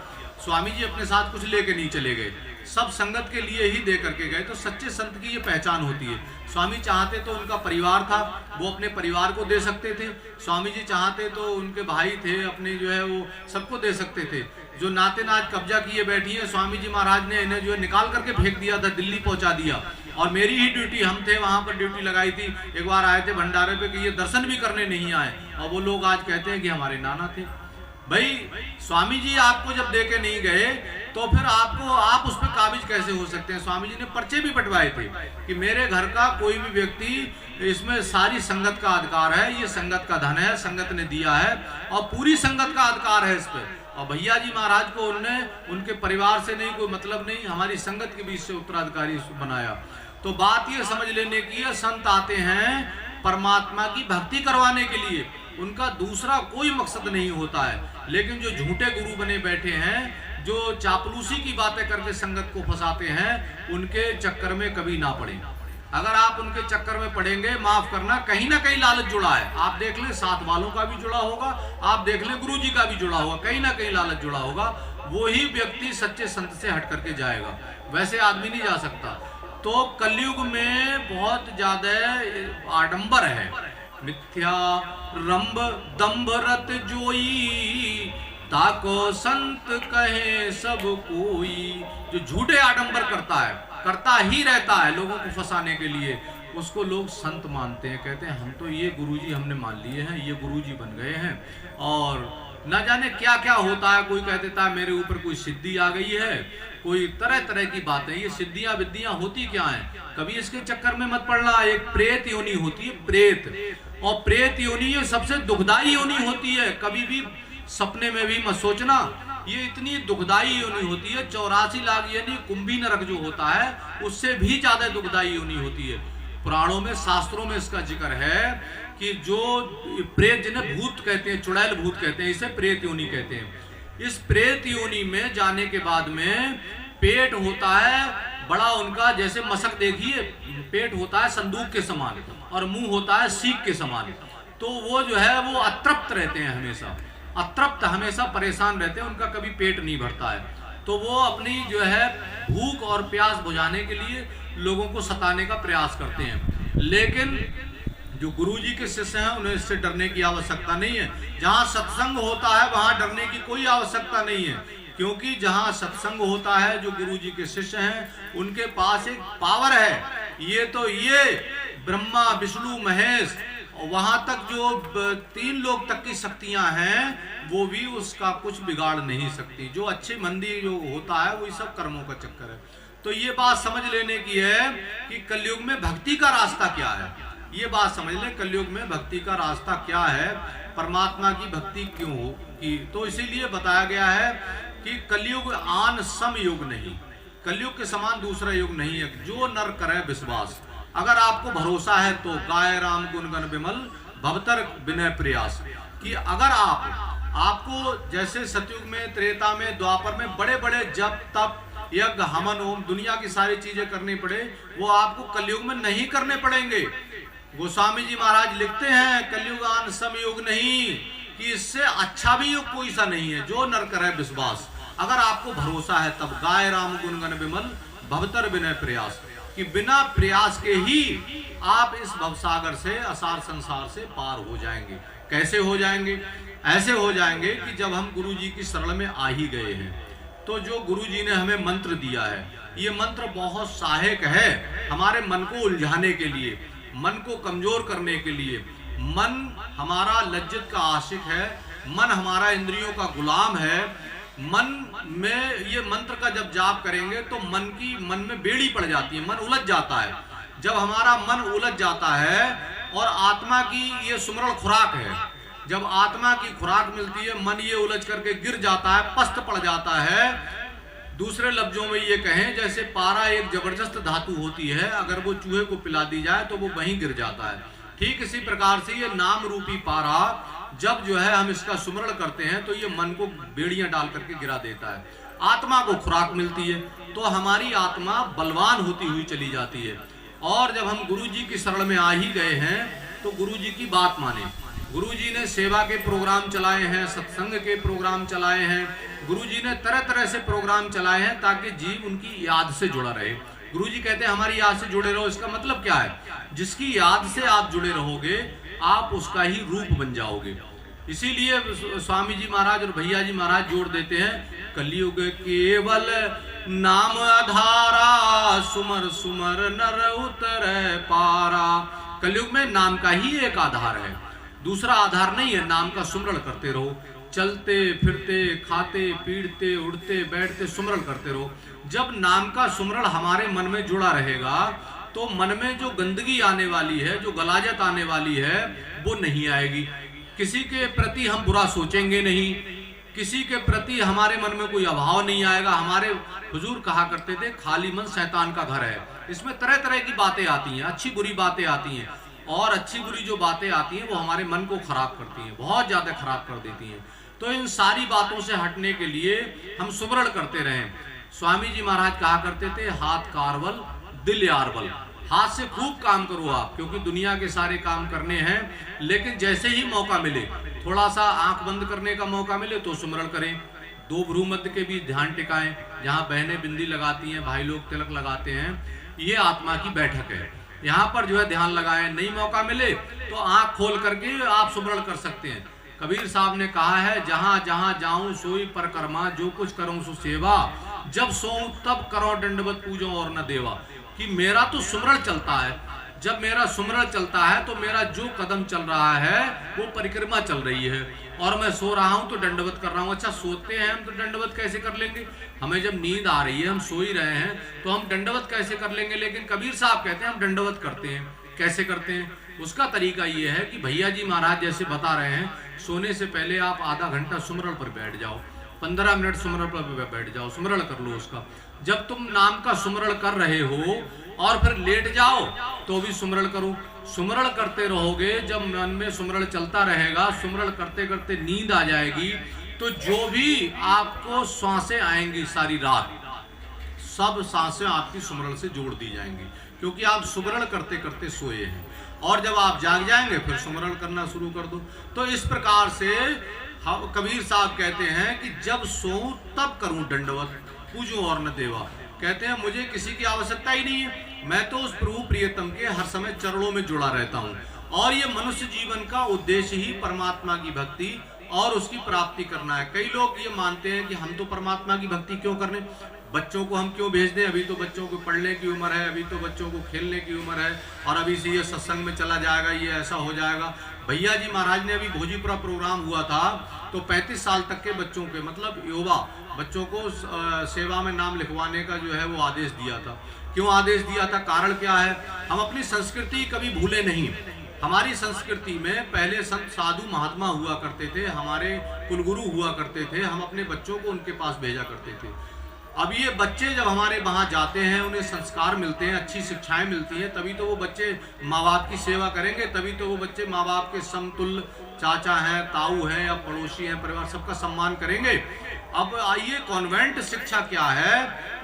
स्वामी जी अपने साथ कुछ लेके नहीं चले गए, सब संगत के लिए ही दे करके गए। तो सच्चे संत की ये पहचान होती है। स्वामी चाहते तो उनका परिवार था, वो अपने परिवार को दे सकते थे। स्वामी जी चाहते तो उनके भाई थे, अपने जो है वो सबको दे सकते थे। जो नाते नाच कब्जा किए बैठी है, स्वामी जी महाराज ने इन्हें जो है निकाल करके फेंक दिया था, दिल्ली पहुंचा दिया। और मेरी ही ड्यूटी, हम थे वहां पर, ड्यूटी लगाई थी। एक बार आए थे भंडारे पे कि ये दर्शन भी करने नहीं आए, और वो लोग आज कहते हैं कि हमारे नाना थे। भाई स्वामी जी आपको जब देके नहीं गए तो फिर आप उस पर काबिज कैसे हो सकते हैं? स्वामी जी ने पर्चे भी बंटवाए थे कि मेरे घर का कोई भी व्यक्ति, इसमें सारी संगत का अधिकार है, ये संगत का धन है, संगत ने दिया है और पूरी संगत का अधिकार है इस पर। और भैया जी महाराज को उनने उनके परिवार से नहीं, कोई मतलब नहीं, हमारी संगत के बीच से उत्तराधिकारी बनाया। तो बात ये समझ लेने की है, संत आते हैं परमात्मा की भक्ति करवाने के लिए, उनका दूसरा कोई मकसद नहीं होता है। लेकिन जो झूठे गुरु बने बैठे हैं, जो चापलूसी की बातें करके संगत को फंसाते हैं, उनके चक्कर में कभी ना पड़े। अगर आप उनके चक्कर में पड़ेंगे, माफ करना, कहीं ना कहीं लालच जुड़ा है। आप देख लें साथ वालों का भी जुड़ा होगा, आप देख लें गुरु जी का भी जुड़ा होगा, कहीं ना कहीं लालच जुड़ा होगा। वो ही व्यक्ति सच्चे संत से हट करके जाएगा, वैसे आदमी नहीं जा सकता। तो कलयुग में बहुत ज्यादा आडंबर है, मिथ्या रंभ दंभ रत जोई, ताको संत कहे सब कोई। जो झूठे आडंबर करता ही रहता है लोगों को फंसाने के लिए, उसको लोग संत मानते हैं, कहते हैं हम तो ये गुरुजी हमने मान लिए हैं, ये गुरुजी बन गए हैं, और न जाने क्या क्या होता है। कोई कह देता है मेरे ऊपर कोई सिद्धि आ गई है, कोई तरह तरह की बातें। ये सिद्धियां विद्यां होती क्या हैं, कभी इसके चक्कर में मत पड़ना। एक प्रेत योनि होती है, प्रेत, और प्रेत योनि ये सबसे दुखदाई योनि होती है, कभी भी सपने में भी मत सोचना। ये इतनी दुखदाई योनि होती है, 84 लाख यानी कुंभी नरक जो होता है उससे भी ज्यादा दुखदाई योनि होती है। पुराणों में शास्त्रों में इसका जिक्र है कि जो प्रेत जिन्हें भूत कहते हैं, चुड़ैल भूत कहते हैं, इसे प्रेत योनि कहते हैं। इस प्रेत योनि में जाने के बाद में पेट होता है बड़ा उनका, जैसे मशक देखिए, पेट होता है संदूक के समान और मुंह होता है सीख के समान। तो वो जो है वो अतृप्त रहते हैं, हमेशा अतृप्त, हमेशा परेशान रहते हैं, उनका कभी पेट नहीं भरता है। तो वो अपनी जो है भूख और प्यास बुझाने के लिए लोगों को सताने का प्रयास करते हैं। लेकिन जो गुरुजी के शिष्य हैं उन्हें इससे डरने की आवश्यकता नहीं है। जहां सत्संग होता है वहां डरने की कोई आवश्यकता नहीं है, क्योंकि जहां सत्संग होता है जो गुरुजी के शिष्य हैं उनके पास एक पावर है। ये तो ये ब्रह्मा विष्णु महेश, वहां तक जो 3 लोग तक की शक्तियां हैं वो भी उसका कुछ बिगाड़ नहीं सकती। जो अच्छी मंदी जो होता है वही सब कर्मों का चक्कर है। तो ये बात समझ लेने की है कि कलयुग में भक्ति का रास्ता क्या है, ये बात समझ लें। कलयुग में भक्ति का रास्ता क्या है, परमात्मा की भक्ति क्यों हो की, तो इसीलिए बताया गया है कि कलयुग आन सम युग नहीं, कलयुग के समान दूसरा युग नहीं है। जो नर करे विश्वास, अगर आपको भरोसा है तो गाय राम गुणगन विमल भवतर विनय प्रयास, कि अगर आपको जैसे सतयुग में, त्रेता में, द्वापर में बड़े बड़े जप तप यज्ञ हवन होम दुनिया की सारी चीजें करनी पड़े, वो आपको कलयुग में नहीं करने पड़ेंगे। गोस्वामी जी महाराज लिखते हैं कलयुग आन सम युग नहीं, कि इससे अच्छा भी युग कोई सा नहीं है। जो नर करे विश्वास, अगर आपको भरोसा है तब गाय राम गुणगन विमल भवतर विनय प्रयास, कि बिना प्रयास के ही आप इस भवसागर से, असार संसार से पार हो जाएंगे। कैसे हो जाएंगे? ऐसे हो जाएंगे कि जब हम गुरु जी की शरण में आ ही गए हैं, तो जो गुरु जी ने हमें मंत्र दिया है, ये मंत्र बहुत सहायक है हमारे मन को उलझाने के लिए, मन को कमजोर करने के लिए। मन हमारा लज्जत का आशिक है, मन हमारा इंद्रियों का गुलाम है। मन में ये मंत्र का जब जाप करेंगे तो मन में बेड़ी पड़ जाती है, मन उलझ जाता है। जब हमारा मन उलझ जाता है और आत्मा की ये सुमरण खुराक है, जब आत्मा की खुराक मिलती है मन ये उलझ करके गिर जाता है, पस्त पड़ जाता है। दूसरे लफ्जों में ये कहें जैसे पारा एक जबरदस्त धातु होती है, अगर वो चूहे को पिला दी जाए तो वो वहीं गिर जाता है। ठीक इसी प्रकार से ये नाम रूपी पारा जब जो है हम इसका सुमरण करते हैं तो ये मन को बेड़ियां डाल करके गिरा देता है, आत्मा को खुराक मिलती है, तो हमारी आत्मा बलवान होती हुई चली जाती है। और जब हम गुरु जी की शरण में आ ही गए हैं तो गुरु जी की बात माने। गुरु जी ने सेवा के प्रोग्राम चलाए हैं, सत्संग के प्रोग्राम चलाए हैं, गुरु जी ने तरह तरह से प्रोग्राम चलाए हैं ताकि जीव उनकी याद से जुड़ा रहे। गुरु जी कहते हैं हमारी याद से जुड़े रहो, इसका मतलब क्या है? जिसकी याद से आप जुड़े रहोगे आप उसका ही रूप बन जाओगे। इसीलिए स्वामी जी महाराज और भैया जी महाराज जोड़ देते हैं, कलयुग केवल नाम आधारा, सुमर सुमर नर उतर पारा। कलयुग में नाम का ही एक आधार है, दूसरा आधार नहीं है। नाम का सुमरण करते रहो, चलते फिरते खाते पीड़ते उड़ते बैठते सुमरण करते रहो। जब नाम का सुमरण हमारे मन में जुड़ा रहेगा तो मन में जो गंदगी आने वाली है, जो गलाजत आने वाली है, वो नहीं आएगी। किसी के प्रति हम बुरा सोचेंगे नहीं, किसी के प्रति हमारे मन में कोई अभाव नहीं आएगा। हमारे हुजूर कहा करते थे खाली मन शैतान का घर है, इसमें तरह तरह की बातें आती हैं, अच्छी बुरी बातें आती हैं, और अच्छी बुरी जो बातें आती हैं वो हमारे मन को खराब करती हैं, बहुत ज्यादा खराब कर देती हैं। तो इन सारी बातों से हटने के लिए हम सुमरण करते रहें। स्वामी जी महाराज कहा करते थे हाथ कारवल दिल यारवल, हाथ से खूब काम करो आप, क्योंकि दुनिया के सारे काम करने हैं, लेकिन जैसे ही मौका मिले, थोड़ा सा आंख बंद करने का मौका मिले तो सुमरण करें, दो भ्रू मध्य के बीच ध्यान टिकाएं, जहाँ बहनें बिंदी लगाती हैं, भाई लोग तिलक लगाते हैं, ये आत्मा की बैठक है। यहाँ पर जो है ध्यान लगाएं। नहीं मौका मिले तो आंख खोल करके आप सुमरण कर सकते हैं। कबीर साहब ने कहा है, जहां जहां जाऊं सोई परकर्मा, जो कुछ करूं सो सेवा, जब सोऊं तब करो दंडवत पूजो और न देवा। कि मेरा तो सुमरण चलता है, जब मेरा सुमरण चलता है तो मेरा जो कदम चल रहा है वो परिक्रमा चल रही है, और मैं सो रहा हूं तो दंडवत कर रहा हूं। अच्छा, सोते हैं हम तो दंडवत कैसे कर लेंगे? हमें जब नींद आ रही है, हम सो ही रहे हैं, तो हम दंडवत कैसे कर लेंगे? लेकिन कबीर साहब कहते हैं हम दंडवत करते हैं। कैसे करते हैं? उसका तरीका ये है कि भैया जी महाराज जैसे बता रहे हैं, सोने से पहले आप आधा घंटा सुमरण पर बैठ जाओ, 15 मिनट सुमरण पर बैठ जाओ, सुमरण कर लो उसका। जब तुम नाम का सुमरण कर रहे हो और फिर लेट जाओ तो भी सुमरण करो। सुमरण करते रहोगे, जब मन में सुमरण चलता रहेगा, सुमरण करते करते नींद आ जाएगी, तो जो भी आपको सांसें आएंगी सारी रात, सब सांसें आपकी सुमरण से जोड़ दी जाएंगी, क्योंकि आप सुमरण करते करते सोए हैं। और जब आप जाग जाएंगे फिर सुमरण करना शुरू कर दो। तो इस प्रकार से हम कबीर साहब कहते हैं कि जब सोऊं तब करूं दंडवत, पूजूं और न देवा। कहते हैं मुझे किसी की आवश्यकता ही नहीं है, मैं तो उस प्रभु प्रियतम के हर समय चरणों में जुड़ा रहता हूं। और ये मनुष्य जीवन का उद्देश्य ही परमात्मा की भक्ति और उसकी प्राप्ति करना है। कई लोग ये मानते हैं कि हम तो परमात्मा की भक्ति क्यों करने, बच्चों को हम क्यों भेज दें, अभी तो बच्चों को पढ़ने की उम्र है, अभी तो बच्चों को खेलने की उम्र है, और अभी से ये सत्संग में चला जाएगा, ये ऐसा हो जाएगा। भैया जी महाराज ने अभी भोजीपुरा प्रोग्राम हुआ था, तो 35 साल तक के बच्चों के, मतलब युवा बच्चों को सेवा में नाम लिखवाने का जो है वो आदेश दिया था। क्यों आदेश दिया था? कारण क्या है? हम अपनी संस्कृति कभी भूले नहीं। हमारी संस्कृति में पहले संत साधु महात्मा हुआ करते थे, हमारे कुलगुरु हुआ करते थे, हम अपने बच्चों को उनके पास भेजा करते थे। अब ये बच्चे जब हमारे वहाँ जाते हैं, उन्हें संस्कार मिलते हैं, अच्छी शिक्षाएं मिलती हैं, तभी तो वो बच्चे माँ बाप की सेवा करेंगे, तभी तो वो बच्चे माँ बाप के समतुल्य चाचा हैं, ताऊ हैं या पड़ोसी हैं, परिवार सबका सम्मान करेंगे। अब आइए, कॉन्वेंट शिक्षा क्या है?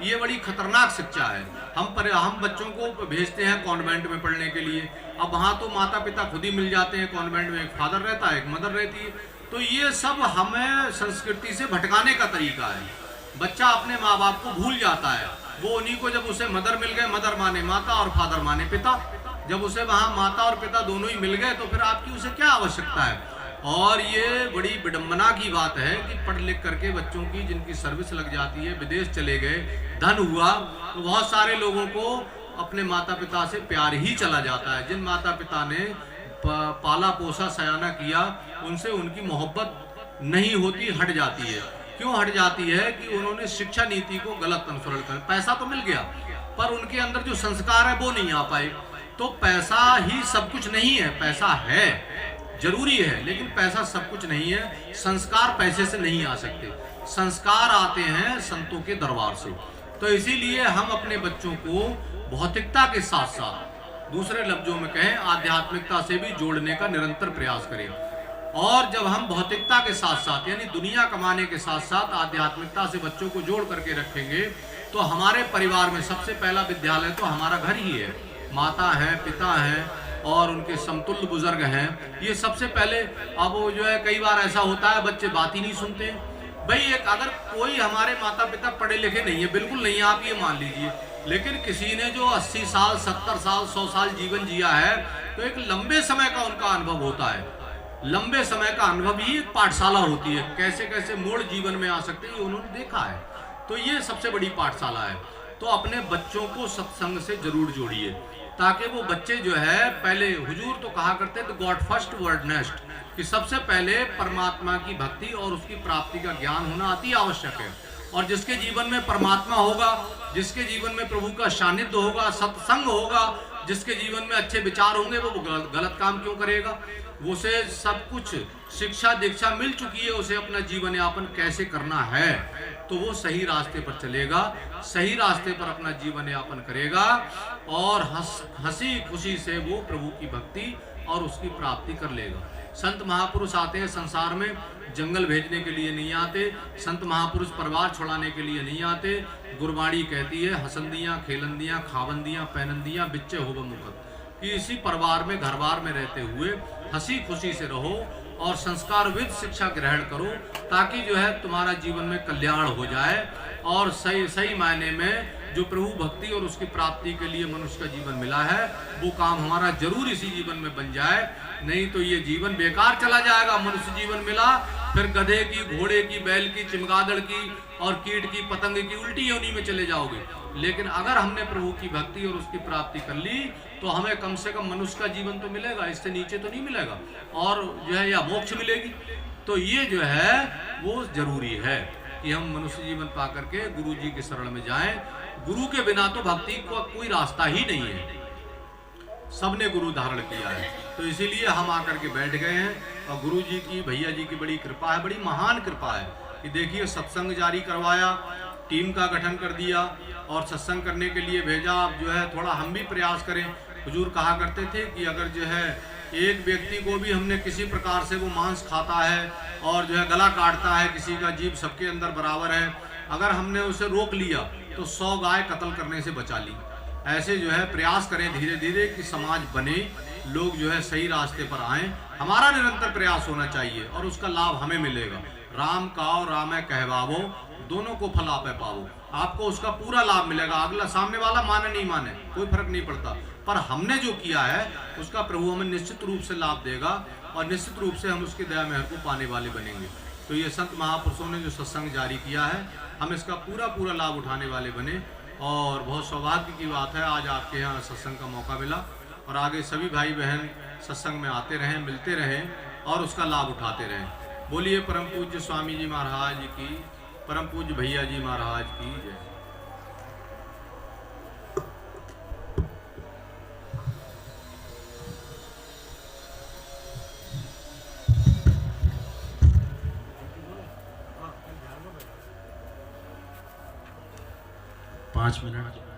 ये बड़ी खतरनाक शिक्षा है। हम बच्चों को भेजते हैं कॉन्वेंट में पढ़ने के लिए। अब वहाँ तो माता पिता खुद ही मिल जाते हैं कॉन्वेंट में, एक फादर रहता है, एक मदर रहती है। तो ये सब हमें संस्कृति से भटकाने का तरीका है। बच्चा अपने माँ बाप को भूल जाता है, वो उन्हीं को, जब उसे मदर मिल गए, मदर माने माता और फादर माने पिता, जब उसे वहाँ माता और पिता दोनों ही मिल गए तो फिर आपकी उसे क्या आवश्यकता है? और ये बड़ी विडंबना की बात है कि पढ़ लिख करके बच्चों की जिनकी सर्विस लग जाती है, विदेश चले गए, धन हुआ, तो बहुत सारे लोगों को अपने माता पिता से प्यार ही चला जाता है। जिन माता पिता ने पाला पोसा सयाना किया, उनसे उनकी मोहब्बत नहीं होती, हट जाती है। क्यों हट जाती है? कि उन्होंने शिक्षा नीति को गलत अनुसरण कर, पैसा तो मिल गया पर उनके अंदर जो संस्कार है वो नहीं आ पाए। तो पैसा ही सब कुछ नहीं है, पैसा है जरूरी है, लेकिन पैसा सब कुछ नहीं है। संस्कार पैसे से नहीं आ सकते, संस्कार आते हैं संतों के दरबार से। तो इसीलिए हम अपने बच्चों को भौतिकता के साथ साथ, दूसरे लफ्जों में कहें आध्यात्मिकता से भी जोड़ने का निरंतर प्रयास करें। और जब हम भौतिकता के साथ साथ यानी दुनिया कमाने के साथ साथ आध्यात्मिकता से बच्चों को जोड़ करके रखेंगे, तो हमारे परिवार में सबसे पहला विद्यालय तो हमारा घर ही है। माता है, पिता है और उनके समतुल्य बुजुर्ग हैं, ये सबसे पहले। अब जो है कई बार ऐसा होता है बच्चे बात ही नहीं सुनते। भाई एक अगर कोई हमारे माता पिता पढ़े लिखे नहीं है, बिल्कुल नहीं है, आप ये मान लीजिए, लेकिन किसी ने जो 80 साल 70 साल 100 साल जीवन जिया है, तो एक लंबे समय का उनका अनुभव होता है। लंबे समय का अनुभव ही एक पाठशाला होती है। कैसे कैसे मोड़ जीवन में आ सकते हैं ये उन्होंने देखा है, तो ये सबसे बड़ी पाठशाला है। तो अपने बच्चों को सत्संग से जरूर जोड़िए, ताकि वो बच्चे जो है, पहले हुजूर तो कहा करते थे गॉड फर्स्ट वर्ड नेक्स्ट, कि सबसे पहले परमात्मा की भक्ति और उसकी प्राप्ति का ज्ञान होना अति आवश्यक है। और जिसके जीवन में परमात्मा होगा, जिसके जीवन में प्रभु का सानिध्य होगा, सत्संग होगा, जिसके जीवन में अच्छे विचार होंगे, वो गलत काम क्यों करेगा? उसे सब कुछ शिक्षा दीक्षा मिल चुकी है, उसे अपना जीवन यापन कैसे करना है, तो वो सही रास्ते पर चलेगा, सही रास्ते पर अपना जीवन यापन करेगा और हंसी खुशी से वो प्रभु की भक्ति और उसकी प्राप्ति कर लेगा। संत महापुरुष आते हैं संसार में, जंगल भेजने के लिए नहीं आते। संत महापुरुष परिवार छुड़ाने के लिए नहीं आते। गुरबाणी कहती है, हसंदियाँ खेलंदियाँ खावंदियाँ पैनंदियाँ बिच्चे होव मुखत, कि इसी परिवार में घर बार में रहते हुए हंसी खुशी से रहो और संस्कारविद शिक्षा ग्रहण करो, ताकि जो है तुम्हारा जीवन में कल्याण हो जाए और सही सही मायने में जो प्रभु भक्ति और उसकी प्राप्ति के लिए मनुष्य का जीवन मिला है वो काम हमारा जरूर इसी जीवन में बन जाए, नहीं तो ये जीवन बेकार चला जाएगा। मनुष्य जीवन मिला, फिर गधे की, घोड़े की, बैल की, चमगादड़ की और कीट की, पतंग की उल्टी योनि में चले जाओगे। लेकिन अगर हमने प्रभु की भक्ति और उसकी प्राप्ति कर ली तो हमें कम से कम मनुष्य का जीवन तो मिलेगा, इससे नीचे तो नहीं मिलेगा, और जो है या मोक्ष मिलेगी। तो ये जो है वो जरूरी है कि हम मनुष्य जीवन पा करके गुरु जी के शरण में जाएं। गुरु के बिना तो भक्ति का कोई रास्ता ही नहीं है, सबने गुरु धारण किया है। तो इसीलिए हम आकर के बैठ गए हैं और गुरु जी की, भैया जी की बड़ी कृपा है, बड़ी महान कृपा है कि देखिए सत्संग जारी करवाया, टीम का गठन कर दिया और सत्संग करने के लिए भेजा। अब जो है थोड़ा हम भी प्रयास करें। हुजूर कहा करते थे कि अगर जो है एक व्यक्ति को भी हमने किसी प्रकार से वो मांस खाता है और जो है गला काटता है, किसी का जीव सबके अंदर बराबर है, अगर हमने उसे रोक लिया तो 100 गाय कत्ल करने से बचा ली। ऐसे जो है प्रयास करें धीरे धीरे कि समाज बने, लोग जो है सही रास्ते पर आएं। हमारा निरंतर प्रयास होना चाहिए और उसका लाभ हमें मिलेगा। राम काओ रामै कहवावो, दोनों को फल आपे पाओ। आपको उसका पूरा लाभ मिलेगा। अगला सामने वाला माने नहीं माने कोई फर्क नहीं पड़ता, पर हमने जो किया है उसका प्रभु हमें निश्चित रूप से लाभ देगा और निश्चित रूप से हम उसकी दया मेहर को पाने वाले बनेंगे। तो ये संत महापुरुषों ने जो सत्संग जारी किया है, हम इसका पूरा लाभ उठाने वाले बने। और बहुत सौभाग्य की बात है आज आपके यहाँ सत्संग का मौका मिला और आगे सभी भाई बहन सत्संग में आते रहें, मिलते रहें और उसका लाभ उठाते रहें। बोलिए परम पूज्य स्वामी जी महाराज की, परम पूज्य भैया जी महाराज की जय। पाँच मिनट